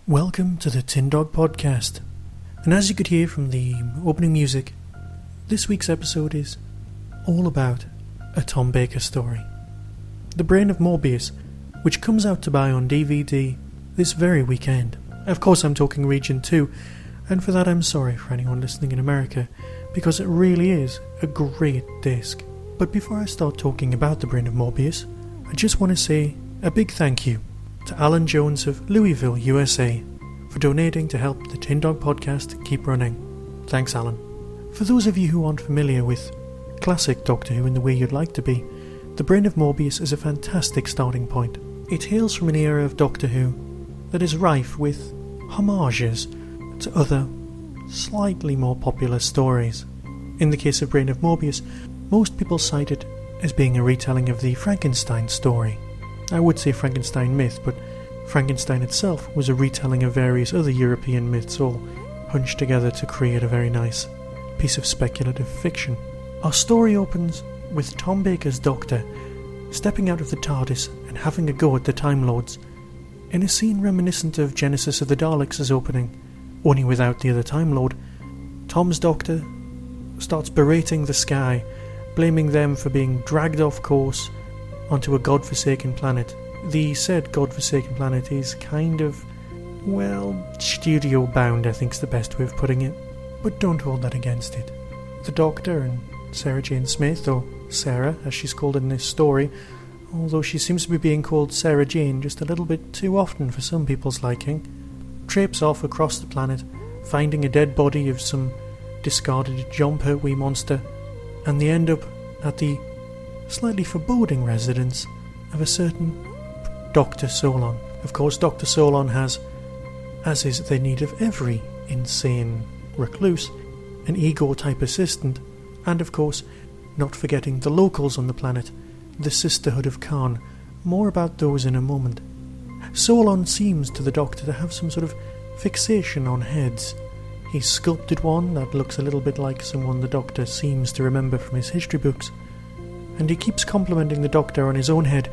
Welcome to the Tin Dog Podcast, and as you could hear from the opening music, this week's episode is all about a Tom Baker story. The Brain of Morbius, which comes out to buy on DVD this very weekend. Of course I'm talking Region 2, and for that I'm sorry for anyone listening in America, because it really is a great disc. But before I start talking about the Brain of Morbius, I just want to say a big thank you to Alan Jones of Louisville, USA, for donating to help the Tin Dog Podcast keep running. Thanks, Alan. For those of you who aren't familiar with classic Doctor Who in the way you'd like to be, the Brain of Morbius is a fantastic starting point. It hails from an era of Doctor Who that is rife with homages to other, slightly more popular stories. In the case of Brain of Morbius, most people cite it as being a retelling of the Frankenstein story. I would say Frankenstein myth, but Frankenstein itself was a retelling of various other European myths all hunched together to create a very nice piece of speculative fiction. Our story opens with Tom Baker's Doctor stepping out of the TARDIS and having a go at the Time Lords, in a scene reminiscent of Genesis of the Daleks' opening, only without the other Time Lord. Tom's Doctor starts berating the sky, blaming them for being dragged off course onto a godforsaken planet. The said godforsaken planet is kind of, well, studio-bound, I think's the best way of putting it. But don't hold that against it. The Doctor and Sarah Jane Smith, or Sarah as she's called in this story, although she seems to be being called Sarah Jane just a little bit too often for some people's liking, traipse off across the planet, finding a dead body of some discarded jump-hurt-wee monster, and they end up at the slightly foreboding residence of a certain Dr Solon. Of course, Dr Solon has, as is the need of every insane recluse, an ego-type assistant, and of course, not forgetting the locals on the planet, the Sisterhood of Karn. More about those in a moment. Solon seems to the Doctor to have some sort of fixation on heads. He's sculpted one that looks a little bit like someone the Doctor seems to remember from his history books, and he keeps complimenting the Doctor on his own head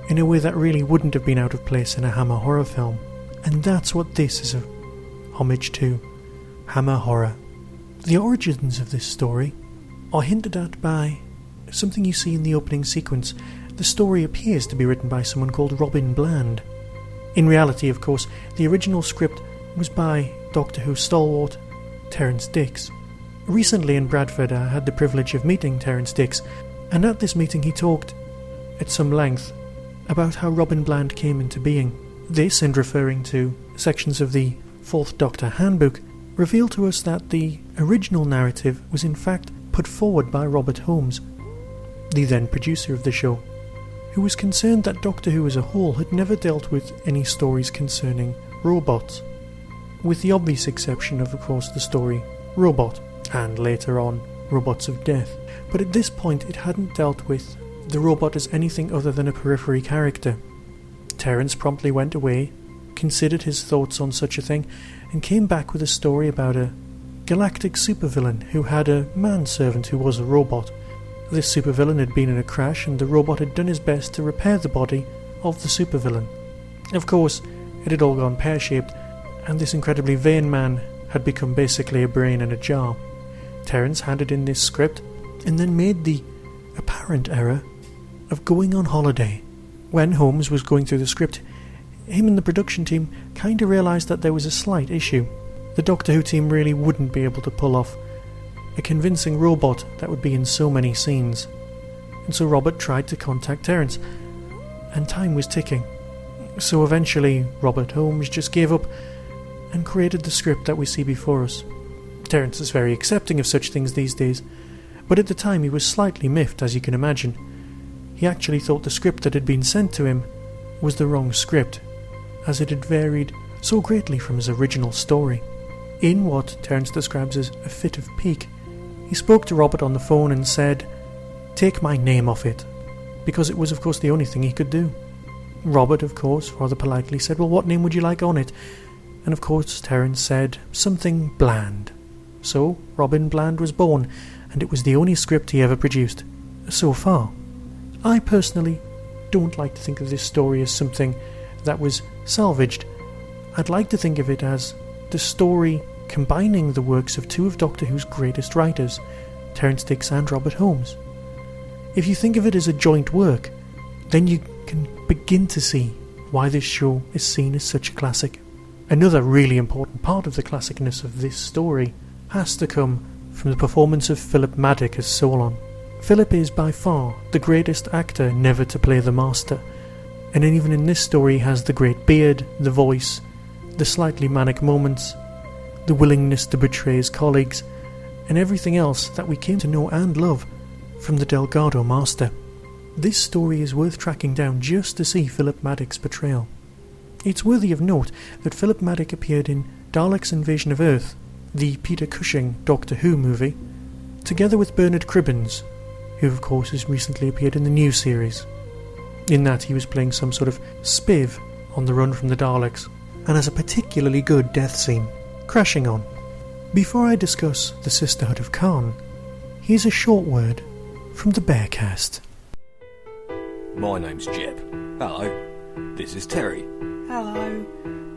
in a way that really wouldn't have been out of place in a Hammer horror film. And that's what this is a homage to, Hammer horror. The origins of this story are hinted at by something you see in the opening sequence. The story appears to be written by someone called Robin Bland. In reality, of course, the original script was by Doctor Who stalwart Terrance Dicks. Recently in Bradford, I had the privilege of meeting Terrance Dicks, and at this meeting he talked at some length about how Robin Bland came into being. This, and referring to sections of the 4th Doctor handbook, revealed to us that the original narrative was in fact put forward by Robert Holmes, the then producer of the show, who was concerned that Doctor Who as a whole had never dealt with any stories concerning robots, with the obvious exception of course, the story Robot, and later on, Robots of Death. But at this point it hadn't dealt with the robot as anything other than a periphery character. Terrance promptly went away, considered his thoughts on such a thing, and came back with a story about a galactic supervillain who had a manservant who was a robot. This supervillain had been in a crash, and the robot had done his best to repair the body of the supervillain. Of course, it had all gone pear-shaped, and this incredibly vain man had become basically a brain in a jar. Terrance handed in this script, and then made the apparent error of going on holiday. When Holmes was going through the script, him and the production team kinda realised that there was a slight issue. The Doctor Who team really wouldn't be able to pull off a convincing robot that would be in so many scenes. And so Robert tried to contact Terrance, and time was ticking. So eventually Robert Holmes just gave up and created the script that we see before us. Terrance is very accepting of such things these days, but at the time he was slightly miffed, as you can imagine. he actually thought the script that had been sent to him was the wrong script, as it had varied so greatly from his original story. In what Terence describes as a fit of pique, he spoke to Robert on the phone and said, "Take my name off it," because it was of course the only thing he could do. Robert, of course, rather politely said, "Well, what name would you like on it?" And of course Terence said something Bland. So Robin Bland was born, and it was the only script he ever produced, so far. I personally don't like to think of this story as something that was salvaged. I'd like to think of it as the story combining the works of two of Doctor Who's greatest writers, Terence Dicks and Robert Holmes. If you think of it as a joint work, then you can begin to see why this show is seen as such a classic. Another really important part of the classicness of this story has to come from the performance of Philip Maddock as Solon. Philip is by far the greatest actor never to play the Master, and even in this story he has the great beard, the voice, the slightly manic moments, the willingness to betray his colleagues, and everything else that we came to know and love from the Delgado Master. This story is worth tracking down just to see Philip Maddock's portrayal. It's worthy of note that Philip Maddock appeared in Daleks' Invasion of Earth, the Peter Cushing Doctor Who movie, together with Bernard Cribbins, who of course has recently appeared in the new series. In that he was playing some sort of spiv on the run from the Daleks, and has a particularly good death scene. Crashing on. Before I discuss the Sisterhood of Karn, here's a short word from the Bearcast. My name's Jeb. Hello. This is Terry. Hello.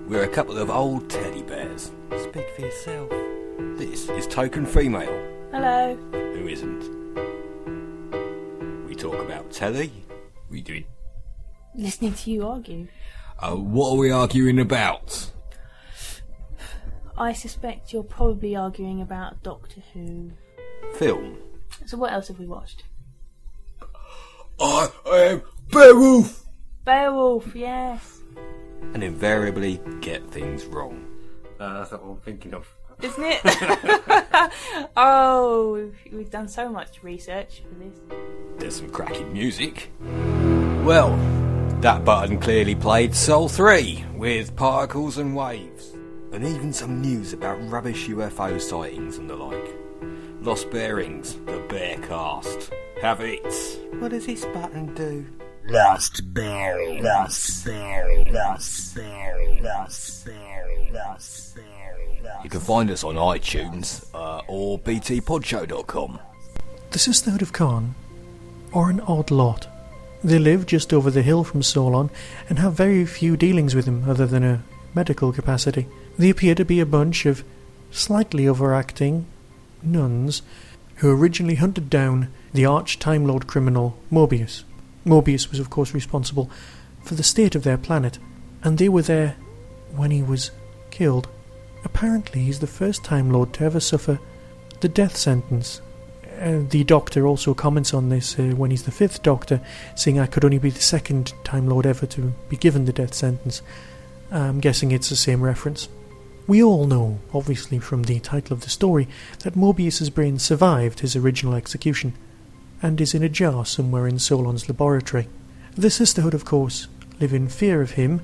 We're a couple of old teddy bears. Speak for yourself. This is Token Female. Hello. Who isn't? We talk about telly. We do. Listening to you argue. What are we arguing about? I suspect you're probably arguing about Doctor Who. Film. So what else have we watched? I am Beowulf! Beowulf, yes. And invariably get things wrong. That's not what I'm thinking of. Isn't it? Oh, we've done so much research for this. There's some cracking music. Well, that button clearly played Soul 3 with particles and waves. And even some news about rubbish UFO sightings and the like. Lost Bearings, the Bearcast. Have it. What does this button do? Lost Bearings, Lost Bearings, Lost Bearings, Lost Bearings, Lost Bearings. You can find us on iTunes or btpodshow.com. The Sisterhood of Karn are an odd lot. They live just over the hill from Solon and have very few dealings with him other than a medical capacity. They appear to be a bunch of slightly overacting nuns who originally hunted down the arch-Time Lord criminal Morbius. Morbius was of course responsible for the state of their planet, and they were there when he was killed. Apparently he's the first Time Lord to ever suffer the death sentence. The Doctor also comments on this when he's the fifth Doctor, saying I could only be the second Time Lord ever to be given the death sentence. I'm guessing it's the same reference. We all know, obviously from the title of the story, that Morbius's brain survived his original execution, and is in a jar somewhere in Solon's laboratory. The Sisterhood, of course, live in fear of him,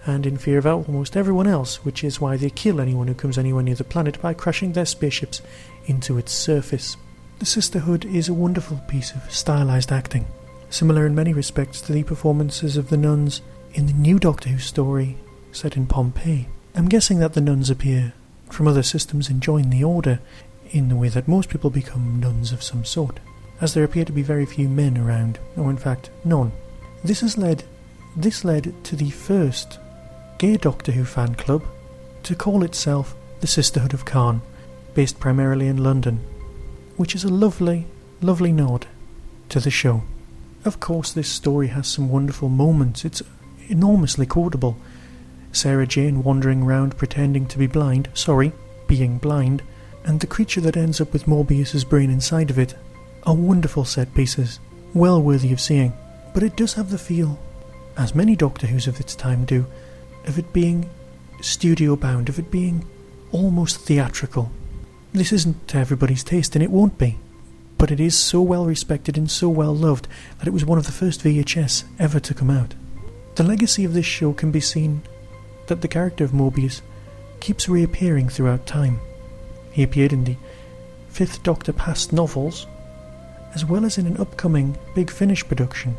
and in fear of almost everyone else, which is why they kill anyone who comes anywhere near the planet by crashing their spaceships into its surface. The Sisterhood is a wonderful piece of stylised acting, similar in many respects to the performances of the nuns in the new Doctor Who story set in Pompeii. I'm guessing that the nuns appear from other systems and join the Order in the way that most people become nuns of some sort, as there appear to be very few men around, or in fact none. This led to the first gay Doctor Who fan club to call itself the Sisterhood of Karn, based primarily in London, which is a lovely, lovely nod to the show. Of course this story has some wonderful moments. It's enormously quotable. Sarah Jane wandering around pretending to be blind, being blind, and the creature that ends up with Morbius's brain inside of it are wonderful set pieces, well worthy of seeing. But it does have the feel, as many Doctor Who's of its time do, of it being studio bound, of it being almost theatrical. This isn't to everybody's taste, and it won't be. but it is so well respected and so well loved that it was one of the first VHS ever to come out. The legacy of this show can be seen that the character of Morbius keeps reappearing throughout time. He appeared in the 5th Doctor past novels, as well as in an upcoming Big Finish production,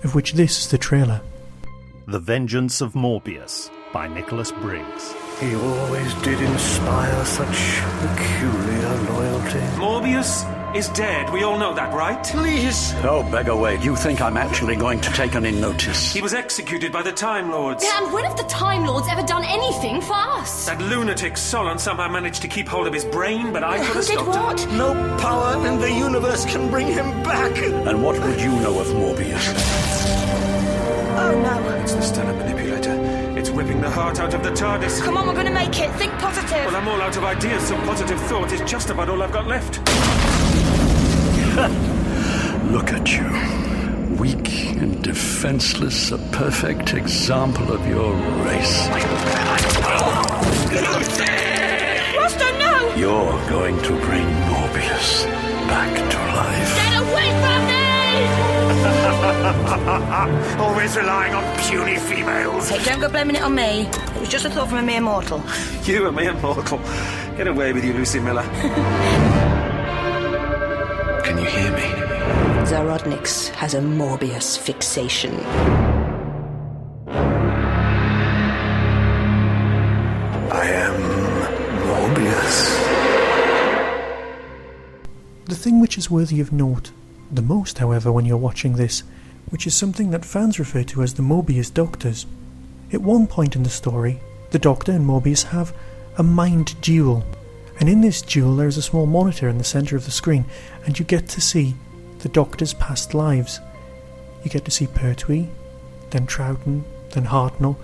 of which this is the trailer. The Vengeance of Morbius by Nicholas Briggs. He always did inspire such peculiar loyalty. Morbius is dead. We all know that, right? Please. Oh, beg away. Do you think I'm actually going to take any notice? He was executed by the Time Lords. Yeah, and when have the Time Lords ever done anything for us? That lunatic Solon somehow managed to keep hold of his brain, but I could have Did stopped what? him. No power in the universe can bring him back. And what would you know of Morbius? Oh no. It's the stellar manipulator. It's whipping the heart out of the TARDIS. Come on, we're gonna make it. Think positive. Well, I'm all out of ideas, so positive thought is just about all I've got left. Look at you. Weak and defenseless, a perfect example of your race. Roscoe, no! You're going to bring Morbius back to life. Get away from me! Always relying on puny females. Hey, don't go blaming it on me. It was just a thought from a mere mortal. You and me, immortal. Get away with you, Lucy Miller. Can you hear me? Zarodnix has a Morbius fixation. I am Morbius. The thing which is worthy of note the most, however, when you're watching this, which is something that fans refer to as the Morbius Doctors. At one point in the story, the Doctor and Morbius have a mind duel, and in this duel there is a small monitor in the centre of the screen, and you get to see the Doctor's past lives. You get to see Pertwee, then Troughton, then Hartnell,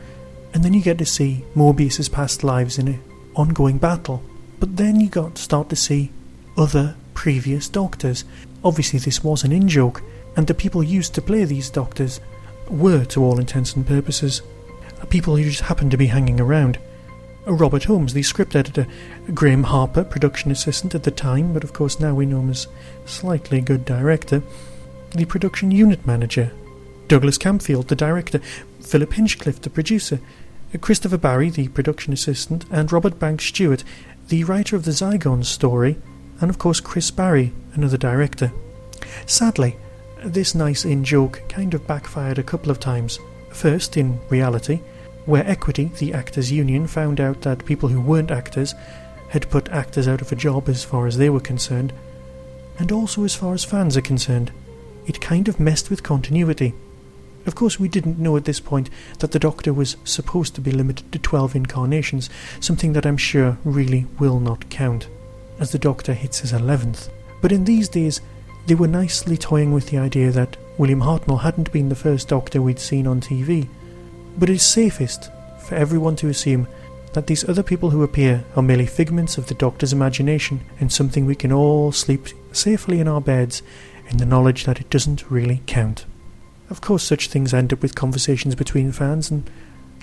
and then you get to see Morbius's past lives in an ongoing battle. But then you start to see other previous Doctors. Obviously this was an in-joke, and the people used to play these Doctors were, to all intents and purposes, people who just happened to be hanging around. Robert Holmes, the script editor, Graham Harper, production assistant at the time, but of course now we know him as slightly good director, the production unit manager, Douglas Campfield, the director, Philip Hinchcliffe, the producer, Christopher Barry, the production assistant, and Robert Banks Stewart, the writer of the Zygon story, and of course Chris Barry, another director. Sadly, this nice in-joke kind of backfired a couple of times. First, in reality, where Equity, the actors' union, found out that people who weren't actors had put actors out of a job as far as they were concerned, and also as far as fans are concerned. It kind of messed with continuity. Of course, we didn't know at this point that the Doctor was supposed to be limited to 12 incarnations, something that I'm sure really will not count, as the Doctor hits his 11th. But in these days, they were nicely toying with the idea that William Hartnell hadn't been the first Doctor we'd seen on TV. But it is safest for everyone to assume that these other people who appear are merely figments of the Doctor's imagination and something we can all sleep safely in our beds in the knowledge that it doesn't really count. Of course such things end up with conversations between fans, and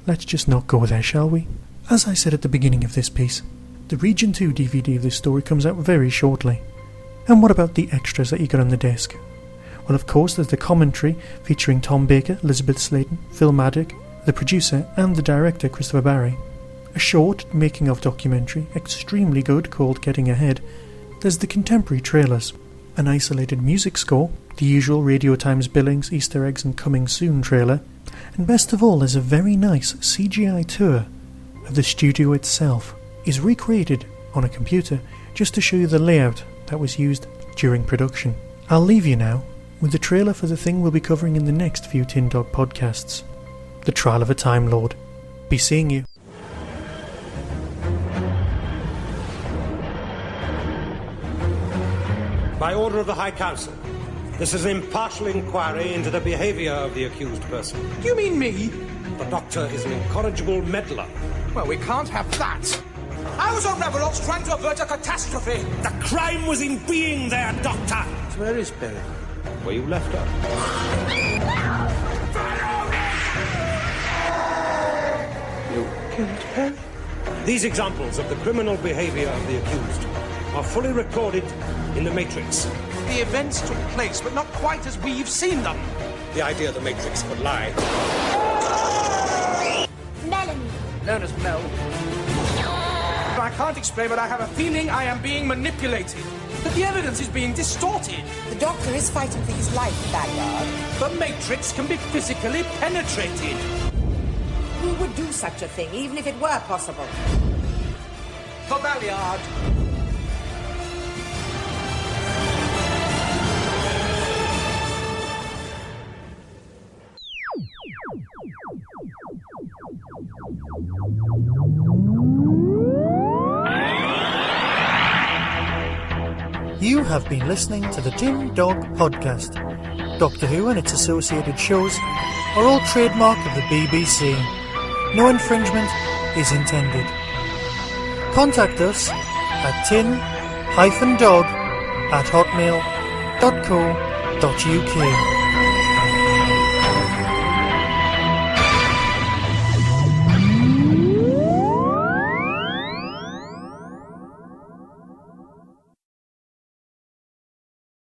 let's just not go there, shall we? As I said at the beginning of this piece, the Region 2 DVD of this story comes out very shortly. And what about the extras that you got on the desk? Well, of course, there's the commentary featuring Tom Baker, Elizabeth Sladen, Phil Maddock, the producer and the director Christopher Barry. A short making-of documentary, extremely good, called Getting Ahead. There's the contemporary trailers, an isolated music score, the usual Radio Times Billings, Easter eggs and Coming Soon trailer, and best of all, there's a very nice CGI tour of the studio itself. It's recreated on a computer just to show you the layout that was used during production. I'll leave you now with the trailer for the thing we'll be covering in the next few Tin Dog podcasts. The Trial of a Time Lord. Be seeing you. By order of the High Council, this is an impartial inquiry into the behaviour of the accused person. You mean me? The Doctor is an incorrigible meddler. Well, we can't have that. I was on Revelox trying to avert a catastrophe. The crime was in being there, Doctor. So where is Perry? Where you left her. You killed Perry? These examples of the criminal behaviour of the accused are fully recorded in the Matrix. the events took place, but not quite as we've seen them. The idea the Matrix could lie. Melanie. Known as Mel. I can't explain, but I have a feeling I am being manipulated. That the evidence is being distorted. The Doctor is fighting for his life, Valiard. The Matrix can be physically penetrated. Who would do such a thing, even if it were possible? For Valiard. You have been listening to the Tin Dog Podcast. Doctor Who and its associated shows are all trademark of the BBC. No infringement is intended. Contact us at tin-dog@hotmail.co.uk.